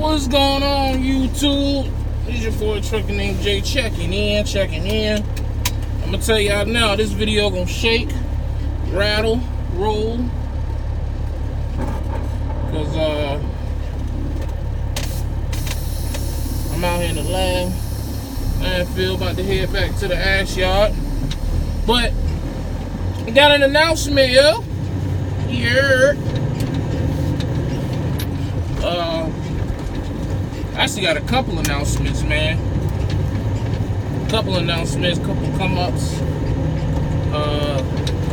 What's going on, YouTube? This is your boy Atruckernamedjay checking in. I'm gonna tell y'all now, this video gonna shake, rattle, roll, cause I'm out here in the landfill, about to head back to the ash yard. But I got an announcement, yo. Here. I actually got a couple announcements, man. Couple come-ups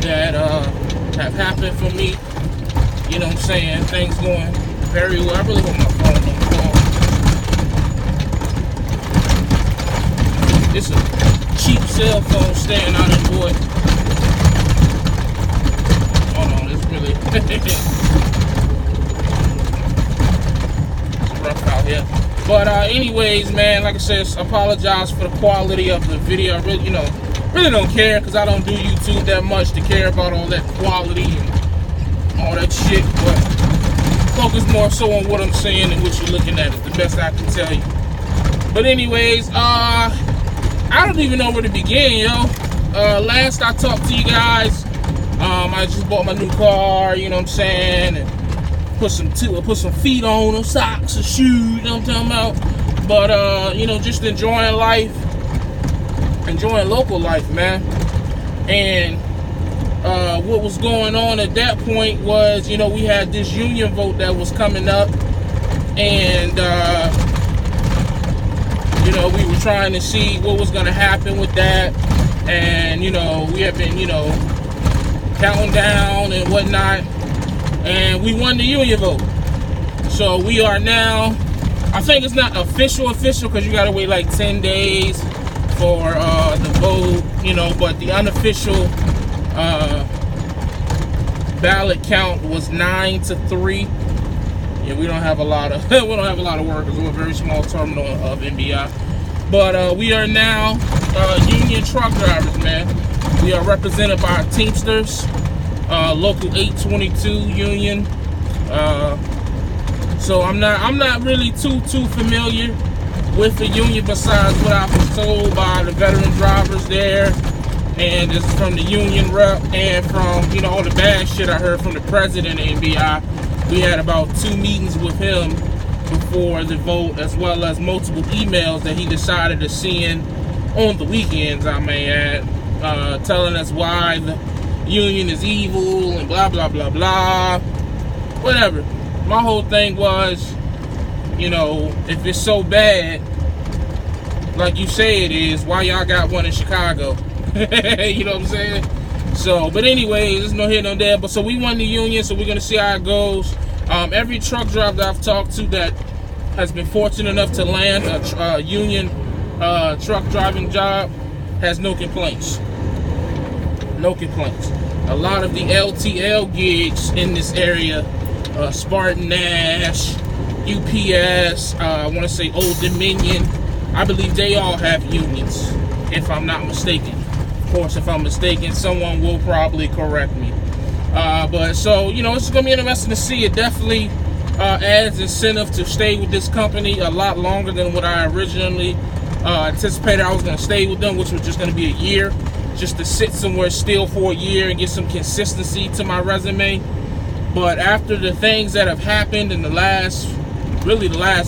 that have happened for me. You know what I'm saying? Things going very well. I really want my phone on the call. It's a cheap cell phone staying out in boy. Hold on, it's really it's rough out here. But anyways, man, like I said, apologize for the quality of the video. I really, really don't care, because I don't do YouTube that much to care about all that quality and all that shit. But focus more so on what I'm saying and what you're looking at. It's the best I can tell you. But anyways, I don't even know where to begin, yo. Last I talked to you guys, I just bought my new car, you know what I'm saying, and put some feet on them, socks and shoes, you know what I'm talking about. But just enjoying life, enjoying local life, man. And what was going on at that point was, we had this union vote that was coming up, and we were trying to see what was going to happen with that. And we have been counting down and whatnot, and we won the union vote. So we are now, I think it's not official because you gotta wait like 10 days for the vote, but the unofficial ballot count was 9-3. Yeah, we don't have a lot of workers. We're a very small terminal of NBI. But we are now union truck drivers, man. We are represented by Teamsters, local 822 union. So I'm not really too familiar with the union, besides what I was told by the veteran drivers there, and it's from the union rep, and from all the bad shit I heard from the president of NBI. We had about 2 meetings with him before the vote, as well as multiple emails that he decided to send on the weekends, I may add, telling us why the union is evil and blah blah blah blah. Whatever. My whole thing was, if it's so bad like you say it is, why y'all got one in Chicago? You know what I'm saying? So, but anyways, there's no here, no there. But so we won the union, so we're gonna see how it goes. Every truck driver that I've talked to that has been fortunate enough to land a union truck driving job has no complaints. No complaints. A lot of the LTL gigs in this area, Spartan Nash, UPS, I want to say Old Dominion, I believe they all have unions, if I'm not mistaken. Of course, if I'm mistaken, someone will probably correct me. But so, it's going to be interesting to see. It definitely adds incentive to stay with this company a lot longer than what I originally anticipated I was going to stay with them, which was just going to be a year, just to sit somewhere still for a year and get some consistency to my resume. But after the things that have happened in the last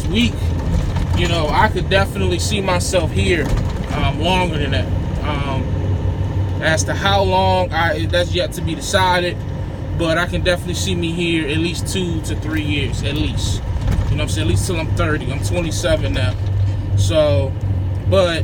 week, I could definitely see myself here longer than that. As to how long, that's yet to be decided, but I can definitely see me here at least 2 to 3 years, at least. You know what I'm saying? At least till I'm 30. I'm 27 now. So, but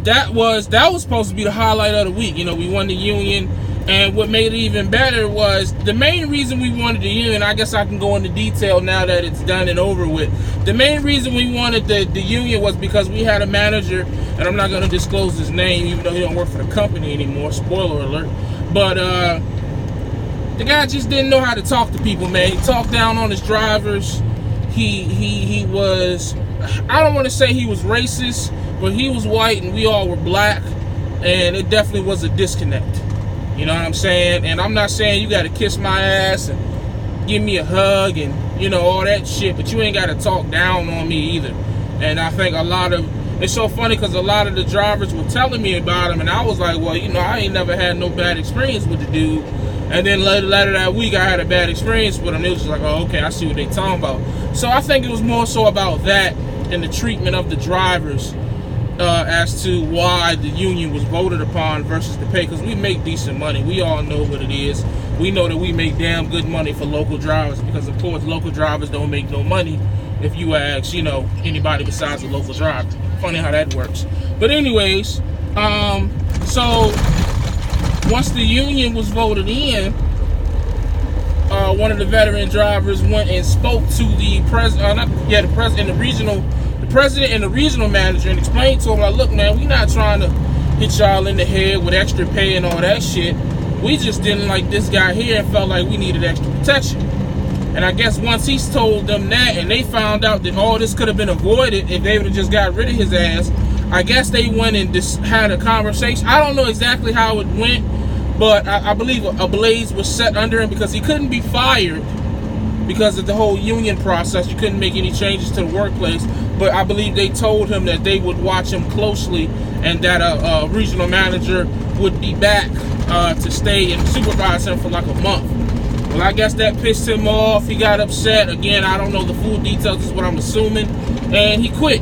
that was supposed to be the highlight of the week. We won the union, and what made it even better was the main reason we wanted the union. I guess I can go into detail now that it's done and over with. The main reason we wanted the union was because we had a manager, and I'm not going to disclose his name, even though he don't work for the company anymore. Spoiler alert. But the guy just didn't know how to talk to people, man. He talked down on his drivers. He was, I don't want to say he was racist, but he was white and we all were black, and it definitely was a disconnect. You know what I'm saying? And I'm not saying you got to kiss my ass and give me a hug and you know, all that shit, but you ain't got to talk down on me either. And I think it's so funny because a lot of the drivers were telling me about him, and I was like, well, you know, I ain't never had no bad experience with the dude. And then later that week, I had a bad experience with him. It was just like, oh, okay, I see what they talking about. So I think it was more so about that and the treatment of the drivers as to why the union was voted upon versus the pay, because we make decent money. We all know what it is. We know that we make damn good money for local drivers, because of course local drivers don't make no money if you ask, you know, anybody besides a local driver. Funny how that works. But anyways, so once the union was voted in, one of the veteran drivers went and spoke to the president and the regional manager, and explained to him, like, look, man, we not trying to hit y'all in the head with extra pay and all that shit. We just didn't like this guy here and felt like we needed extra protection. And I guess once he's told them that, and they found out that all this could have been avoided if they would have just got rid of his ass, I guess they went and just had a conversation. I don't know exactly how it went, but I believe a blaze was set under him because he couldn't be fired because of the whole union process. You couldn't make any changes to the workplace. But I believe they told him that they would watch him closely, and that a regional manager would be back to stay and supervise him for like a month. Well, I guess that pissed him off. He got upset. Again, I don't know the full details, is what I'm assuming. And he quit.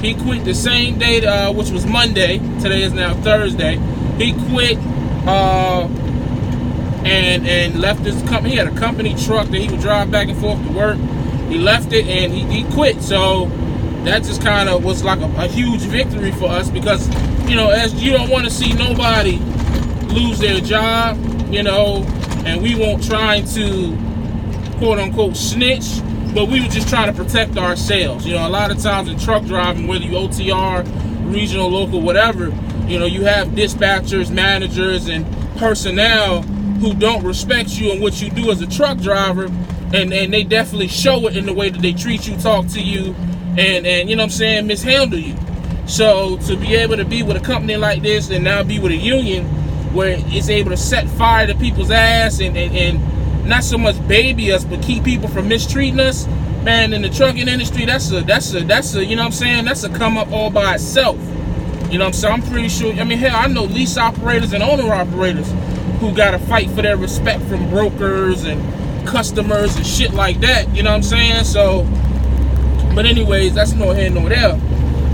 He quit the same day, which was Monday. Today is now Thursday. He quit and left his company. He had a company truck that he would drive back and forth to work. He left it and he quit. So that just kind of was like a huge victory for us, because, you know, as you don't want to see nobody lose their job, you know, and we won't trying to quote unquote snitch, but we were just trying to protect ourselves. You know, a lot of times in truck driving, whether you OTR, regional, local, whatever, you know, you have dispatchers, managers, and personnel who don't respect you and what you do as a truck driver, and they definitely show it in the way that they treat you, talk to you, and you know what I'm saying, mishandle you. So to be able to be with a company like this and now be with a union where it's able to set fire to people's ass and not so much baby us, but keep people from mistreating us, man, in the trucking industry, that's a you know what I'm saying, that's a come up all by itself. You know what I'm saying? I'm pretty sure, I mean, hell, I know lease operators and owner operators who gotta fight for their respect from brokers and customers and shit like that, you know what I'm saying? So, but anyways, that's no here nor there.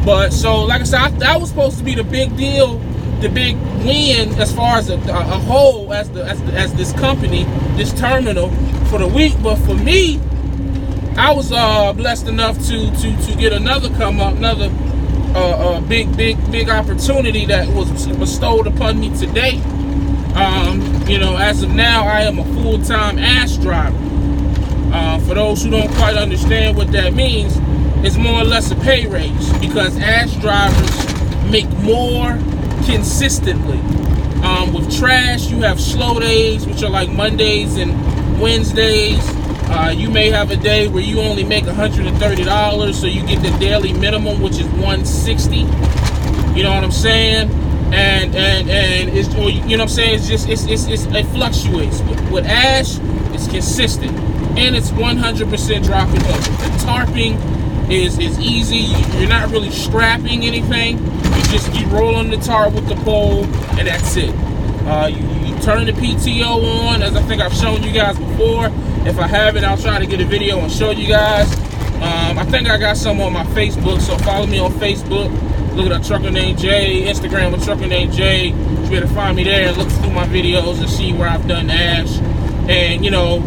But so, like I said, that was supposed to be the big deal, the big win as far as a whole, as this company, this terminal for the week. But for me, I was blessed enough to get another come up, another big opportunity that was bestowed upon me today. You know, as of now, I am a full-time ash driver. For those who don't quite understand what that means, it's more or less a pay raise, because ash drivers make more consistently. With trash, you have slow days, which are like Mondays and Wednesdays. You may have a day where you only make $130, so you get the daily minimum, which is $160. You know what I'm saying? And it's, or, you know what I'm saying? It's just it fluctuates. With ash, it's consistent, and it's 100% dropping up. The tarping is easy. You're not really strapping anything. You roll on the tarp with the pole, and that's it. You turn the PTO on, as I think I've shown you guys before. If I haven't, I'll try to get a video and show you guys. I think I got some on my Facebook, so follow me on Facebook. Look at Atruckernamedjay, Instagram with Atruckernamedjay. You'll be able to find me there and look through my videos and see where I've done ash. And, you know,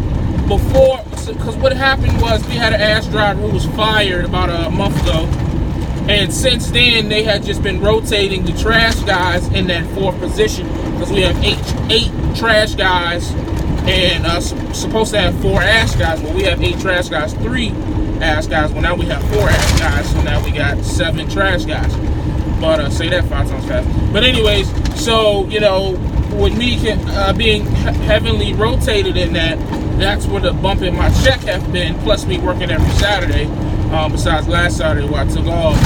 before, because what happened was we had an ash driver who was fired about a month ago. And since then, they had just been rotating the trash guys in that fourth position, because we have eight trash guys and supposed to have 4 ash guys. Well, we have 8 trash guys, 3 ash guys. Well, now we have 4 ash guys, so now we got 7 trash guys. But say that 5 times fast. But anyways, so, you know, with me being heavily rotated in that, that's where the bump in my check have been, plus me working every Saturday, besides last Saturday where I took off.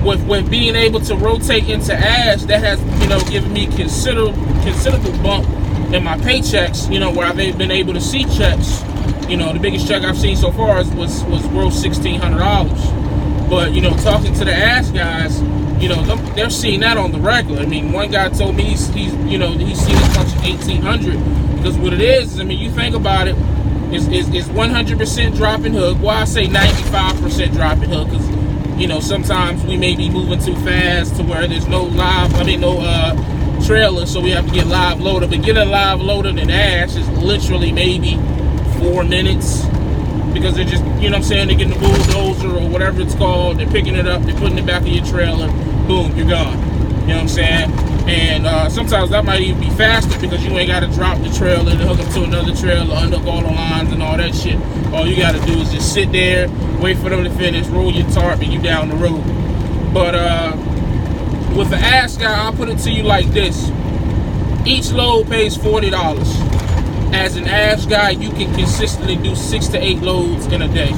But with being able to rotate into ash, that has, you know, given me considerable bump in my paychecks, you know, where I've been able to see checks You know, the biggest check I've seen so far was worth $1,600. But, you know, talking to the ass guys, you know, they're seeing that on the regular. I mean, one guy told me he's seen as much as 1,800. Because what it is, I mean, you think about it, is 100% dropping hook. Well, I say 95% dropping hook, because, you know, sometimes we may be moving too fast to where there's no trailer, so we have to get live loaded. But getting live loaded in ash is literally maybe 4 minutes, because they're just, you know what I'm saying, they're getting the bulldozer or whatever it's called, they're picking it up, they're putting it back in your trailer, boom, you're gone. You know what I'm saying? And sometimes that might even be faster, because you ain't got to drop the trailer and hook up to another trailer, unhook all the lines and all that shit. All you got to do is just sit there, wait for them to finish, roll your tarp, and you down the road. But with the ass guy, I'll put it to you like this. Each load pays $40. As an ass guy, you can consistently do 6 to 8 loads in a day.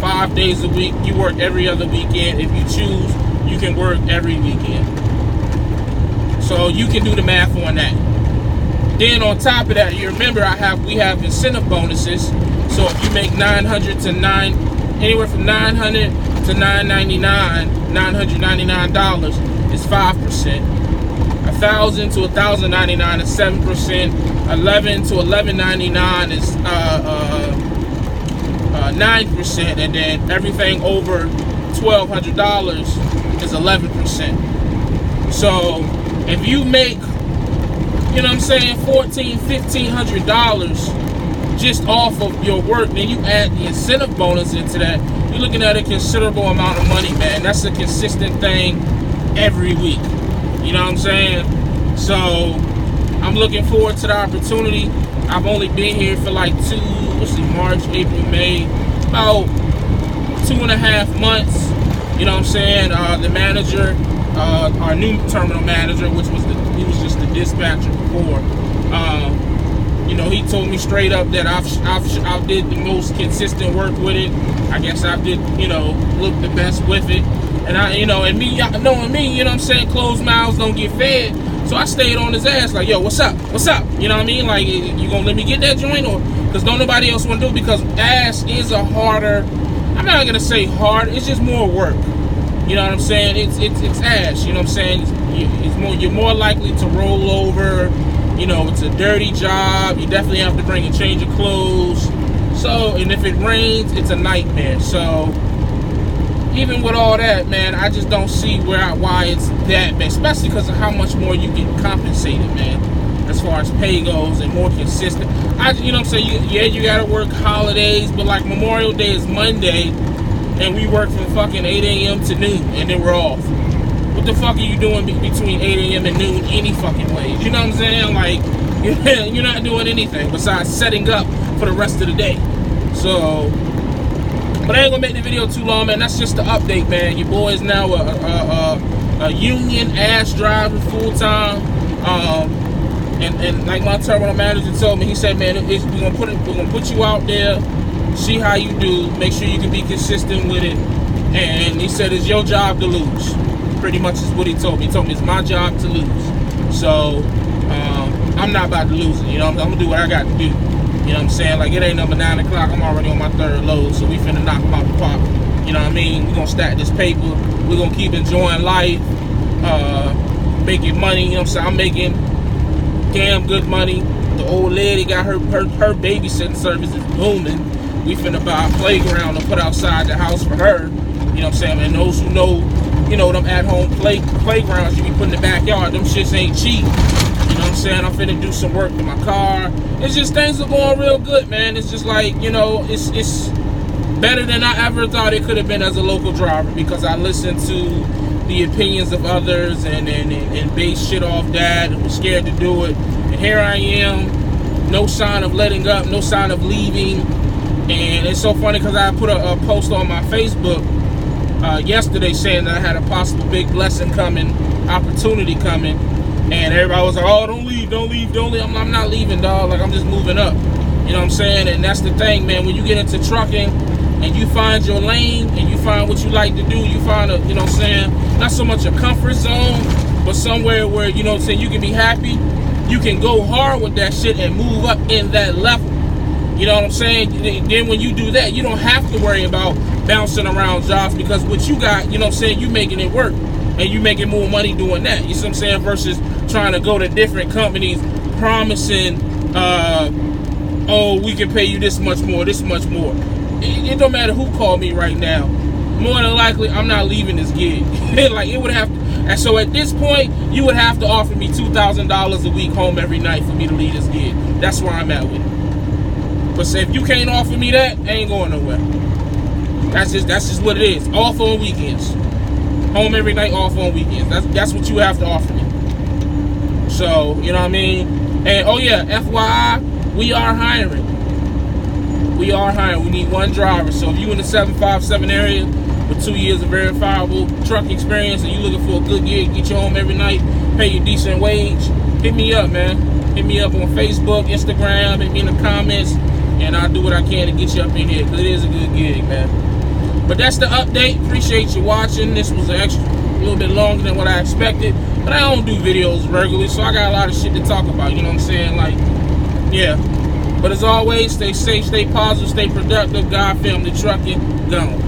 5 days a week. You work every other weekend. If you choose, you can work every weekend. So you can do the math on that. Then on top of that, you remember we have incentive bonuses. So if you make anywhere from $900 to $999 is 5%. $1,000 to $1,099 is 7%. $11 to $1199 is 9%, and then everything over $1,200 is 11%. So if you make, you know what I'm saying, $1,400, $1,500 just off of your work, then you add the incentive bonus into that, you're looking at a considerable amount of money, man. That's a consistent thing every week. You know what I'm saying? So I'm looking forward to the opportunity. I've only been here for like March, April, May, about 2.5 months. You know what I'm saying? The manager, our new terminal manager, he was just the dispatcher before. You know, he told me straight up that I did the most consistent work with it. I guess I did, you know, look the best with it. And knowing me, you know what I'm saying, closed mouths don't get fed. So I stayed on his ass like, yo, what's up? What's up? You know what I mean? Like, you gonna let me get that joint? Or, because don't nobody else want to do it, because ass is a harder, I'm not gonna say hard, it's just more work. You know what I'm saying? It's ass, you know what I'm saying? You're more likely to roll over. You know, it's a dirty job. You definitely have to bring a change of clothes. So, and if it rains, it's a nightmare. So, even with all that, man, I just don't see why it's that bad, especially because of how much more you get compensated, man, as far as pay goes, and more consistent. You know what I'm saying? You gotta work holidays, but like Memorial Day is Monday, and we work from fucking 8 a.m. to noon, and then we're off. What the fuck are you doing between 8 a.m. and noon any fucking way? You know what I'm saying? Like, you're not doing anything besides setting up for the rest of the day. So, but I ain't gonna make the video too long, man. That's just the update, man. Your boy is now a union ass driver full time. And like my terminal manager told me, he said, man, we're gonna put you out there, see how you do, make sure you can be consistent with it. And he said it's your job to lose. Pretty much is what he told me. He told me it's my job to lose. So I'm not about to lose it. You know, I'm gonna do what I got to do. You know what I'm saying? Like, it ain't number 9 o'clock. I'm already on my 3rd load, so we finna knock them out the park. You know what I mean? We're gonna stack this paper. We're gonna keep enjoying life, making money. You know what I'm saying? I'm making damn good money. The old lady got her babysitting service is booming. We finna buy a playground to put outside the house for her. You know what I'm saying? And those who know, you know, them at-home playgrounds you be putting in the backyard, them shits ain't cheap. You know what I'm saying? I'm finna do some work to my car. It's just, things are going real good, man. It's just like, you know, it's better than I ever thought it could have been as a local driver, because I listened to the opinions of others and base shit off that, and was scared to do it. And here I am, no sign of letting up, no sign of leaving. And it's so funny because I put a post on my Facebook yesterday saying that I had a possible big blessing coming, opportunity coming, and everybody was like, oh, don't leave. I'm not leaving, dog. Like, I'm just moving up. You know what I'm saying? And that's the thing, man. When you get into trucking and you find your lane and you find what you like to do, you find you know what I'm saying, not so much a comfort zone, but somewhere where, you know what I'm saying, you can be happy. You can go hard with that shit and move up in that level. You know what I'm saying? Then when you do that, you don't have to worry about bouncing around jobs, because what you got, you know what I'm saying, you making it work. And you making more money doing that. You see what I'm saying? Versus trying to go to different companies promising, oh, we can pay you this much more, this much more. It don't matter who called me right now. More than likely, I'm not leaving this gig. Like, it would have to, and so at this point, you would have to offer me $2,000 a week home every night for me to leave this gig. That's where I'm at with it. But say, if you can't offer me that, I ain't going nowhere. That's just what it is. Off on weekends. Home every night, off on weekends. That's what you have to offer me. So, you know what I mean? And oh yeah, FYI, we are hiring. We are hiring. We need 1 driver. So if you in the 757 area with 2 years of verifiable truck experience and you looking for a good gig, get you home every night, pay you decent wage, hit me up, man. Hit me up on Facebook, Instagram, hit me in the comments, and I'll do what I can to get you up in here, because it is a good gig, man. But that's the update. Appreciate you watching. This was a little bit longer than what I expected. But I don't do videos regularly, so I got a lot of shit to talk about. You know what I'm saying? Like, yeah. But as always, stay safe, stay positive, stay productive. God, family, trucking, gone.